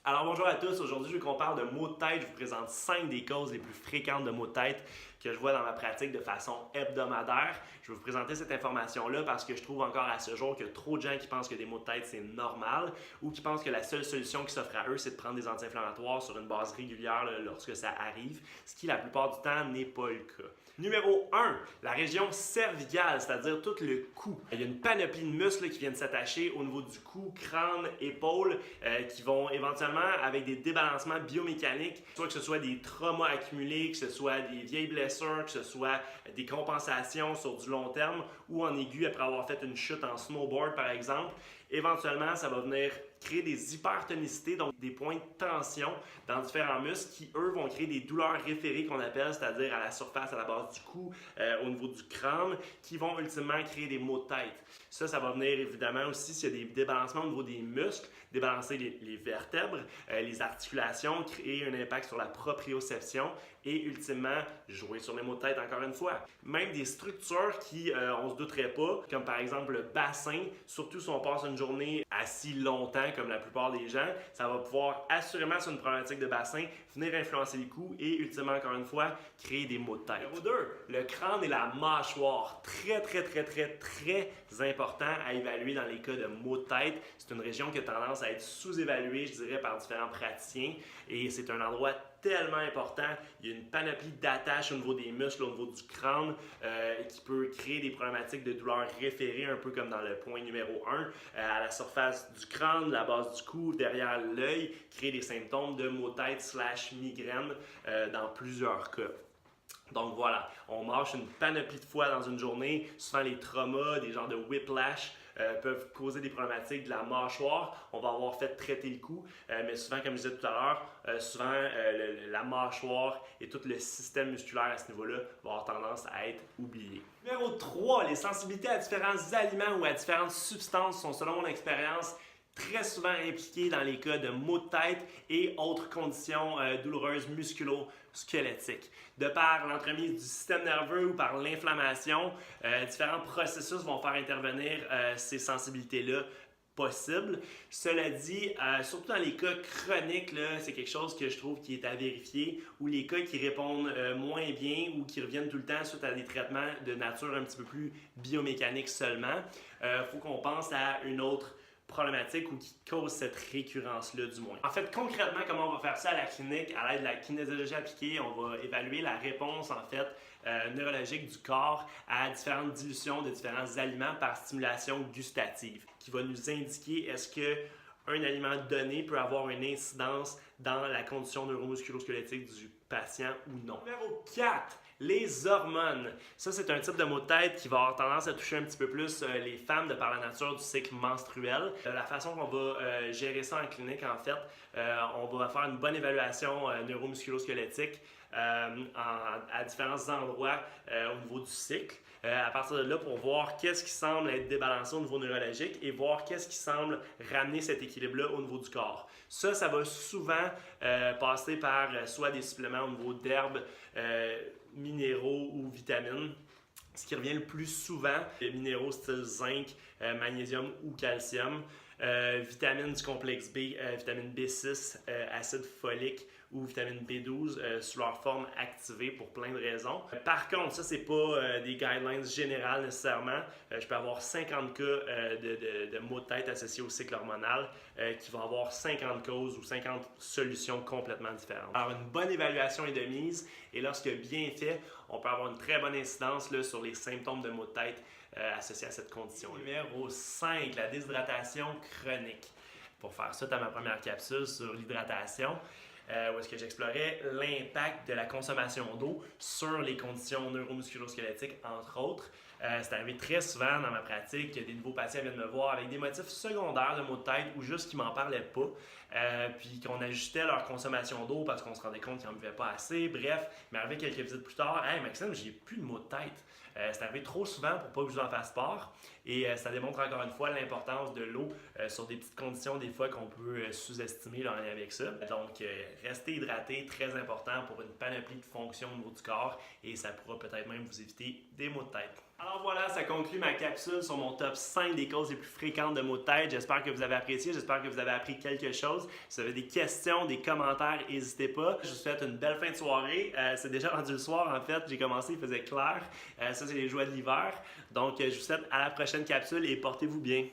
Alors bonjour à tous, aujourd'hui je veux qu'on parle de maux de tête. Je vous présente 5 des causes les plus fréquentes de maux de tête que je vois dans ma pratique de façon hebdomadaire. Je vais vous présenter cette information-là parce que je trouve encore à ce jour qu'il y a trop de gens qui pensent que des maux de tête c'est normal ou qui pensent que la seule solution qui s'offre à eux c'est de prendre des anti-inflammatoires sur une base régulière lorsque ça arrive, ce qui la plupart du temps n'est pas le cas. Numéro 1, la région cervicale, c'est-à-dire tout le cou. Il y a une panoplie de muscles qui viennent s'attacher au niveau du cou, crâne, épaules, qui vont éventuellement, avec des débalancements biomécaniques, soit que ce soit des traumas accumulés, que ce soit des vieilles blessures, que ce soit des compensations sur du long terme ou en aigu après avoir fait une chute en snowboard par exemple, éventuellement ça va venir créer des hypertonicités, donc des points de tension dans différents muscles qui, eux, vont créer des douleurs référées qu'on appelle, c'est-à-dire à la surface, à la base du cou, au niveau du crâne, qui vont ultimement créer des maux de tête. Ça va venir évidemment aussi s'il y a des débalancements au niveau des muscles, débalancer les vertèbres, les articulations, créer un impact sur la proprioception et ultimement jouer sur les maux de tête encore une fois. Même des structures qui, on se douterait pas, comme par exemple le bassin, surtout si on passe une journée assis longtemps comme la plupart des gens, ça va pouvoir assurément sur une problématique de bassin venir influencer le cou et ultimement encore une fois créer des maux de tête. Numéro 2, le crâne et la mâchoire. Très important à évaluer dans les cas de maux de tête. C'est une région qui a tendance à être sous-évaluée, je dirais, par différents praticiens et c'est un endroit tellement important. Il y a une panoplie d'attaches au niveau des muscles, au niveau du crâne, qui peut créer des problématiques de douleur référées, un peu comme dans le point numéro 1, à la surface du crâne, la base du cou, derrière l'œil, créer des symptômes de maux de tête / migraine dans plusieurs cas. Donc voilà, on marche une panoplie de fois dans une journée. Souvent les traumas, des genres de whiplash peuvent causer des problématiques de la mâchoire. On va avoir fait traiter le cou, mais souvent, comme je disais tout à l'heure, la mâchoire et tout le système musculaire à ce niveau-là va avoir tendance à être oublié. Numéro 3, les sensibilités à différents aliments ou à différentes substances sont, selon mon expérience, très souvent impliqués dans les cas de maux de tête et autres conditions douloureuses musculo-squelettiques. De par l'entremise du système nerveux ou par l'inflammation, différents processus vont faire intervenir ces sensibilités-là possibles. Cela dit, surtout dans les cas chroniques, c'est quelque chose que je trouve qui est à vérifier, ou les cas qui répondent moins bien ou qui reviennent tout le temps suite à des traitements de nature un petit peu plus biomécanique seulement. Faut qu'on pense à une autre problématique ou qui cause cette récurrence-là du moins. En fait, concrètement, comment on va faire ça à la clinique? À l'aide de la kinésiologie appliquée, on va évaluer la réponse en fait neurologique du corps à différentes dilutions de différents aliments par stimulation gustative, qui va nous indiquer est-ce que un aliment donné peut avoir une incidence dans la condition neuromusculo-squelettique du patient ou non. Numéro 4, les hormones. Ça, c'est un type de maux de tête qui va avoir tendance à toucher un petit peu plus les femmes de par la nature du cycle menstruel. La façon qu'on va gérer ça en clinique, en fait, on va faire une bonne évaluation neuromusculo-squelettique à différents endroits au niveau du cycle. À partir de là, pour voir qu'est-ce qui semble être débalancé au niveau neurologique et voir qu'est-ce qui semble ramener cet équilibre-là au niveau du corps. Ça va souvent passer par soit des suppléments au niveau d'herbes, minéraux ou vitamines. Ce qui revient le plus souvent, les minéraux style zinc, magnésium ou calcium, vitamines du complexe B, vitamine B6, acide folique ou vitamine B12 sous leur forme activée pour plein de raisons. Par contre, ça c'est pas des guidelines générales nécessairement. Je peux avoir 50 cas de maux de tête associés au cycle hormonal qui vont avoir 50 causes ou 50 solutions complètement différentes. Alors une bonne évaluation est de mise et lorsque bien fait, on peut avoir une très bonne incidence là, sur les symptômes de maux de tête associés à cette condition. Numéro 5, la déshydratation chronique. Pour faire suite à ma première capsule sur l'hydratation, où est-ce que j'explorais l'impact de la consommation d'eau sur les conditions neuromusculo-squelettiques, entre autres. C'est arrivé très souvent dans ma pratique que des nouveaux patients viennent me voir avec des motifs secondaires de maux de tête ou juste qu'ils m'en parlaient pas, puis qu'on ajustait leur consommation d'eau parce qu'on se rendait compte qu'ils n'en buvaient pas assez. Bref, il m'est arrivé quelques visites plus tard, « Hey Maxime, j'ai plus de maux de tête. » C'est arrivé trop souvent pour pas que je vous en fasse part et ça démontre encore une fois l'importance de l'eau sur des petites conditions des fois qu'on peut sous-estimer là, en lien avec ça. Donc, rester hydraté, très important pour une panoplie de fonctions au niveau du corps et ça pourra peut-être même vous éviter des maux de tête. Alors voilà, ça conclut ma capsule sur mon top 5 des causes les plus fréquentes de maux de tête. J'espère que vous avez apprécié, j'espère que vous avez appris quelque chose. Si vous avez des questions, des commentaires, n'hésitez pas. Je vous souhaite une belle fin de soirée. C'est déjà rendu le soir en fait, j'ai commencé, il faisait clair. Ça c'est les joies de l'hiver. Donc je vous souhaite à la prochaine capsule et portez-vous bien.